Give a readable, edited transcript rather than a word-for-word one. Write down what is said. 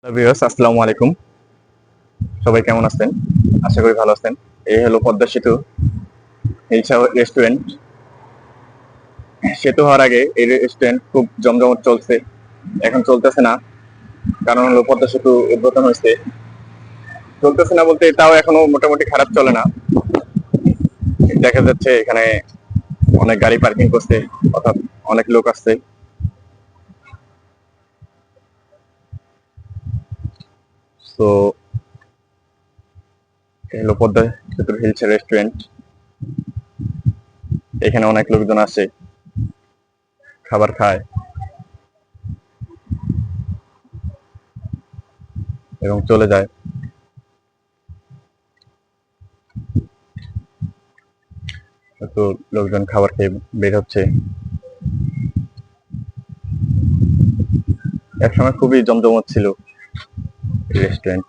Hello viewers, আসসালামু আলাইকুম। সবাই কেমন আছেন? আশা করি ভালো আছেন। এই হলো পদ্মা সেতু হিলসা রেস্টুরেন্ট। সেতু হওয়ার আগে এই রেস্টুরেন্ট খুব জমজমট চলছে। এখন চলতেছে না, কারণ হলো পদ্মা সেতু উদ্বোধন হয়েছে। চলতেছে না বলতে তাও এখনো মোটামুটি খারাপ চলে না। দেখা যাচ্ছে এখানে অনেক গাড়ি পার্কিং করছে, অর্থাৎ অনেক লোক আসছে। তো এই হলো পদ্মা সেতুর হিলসা রেস্টুরেন্ট। এখানে অনেক লোকজন আসে, খাবার খায় এবং চলে যায়। তো লোকজন খাবার খেয়ে বের হচ্ছে। একসময় খুবই জমজমট ছিল এই রেস্টুরেন্ট।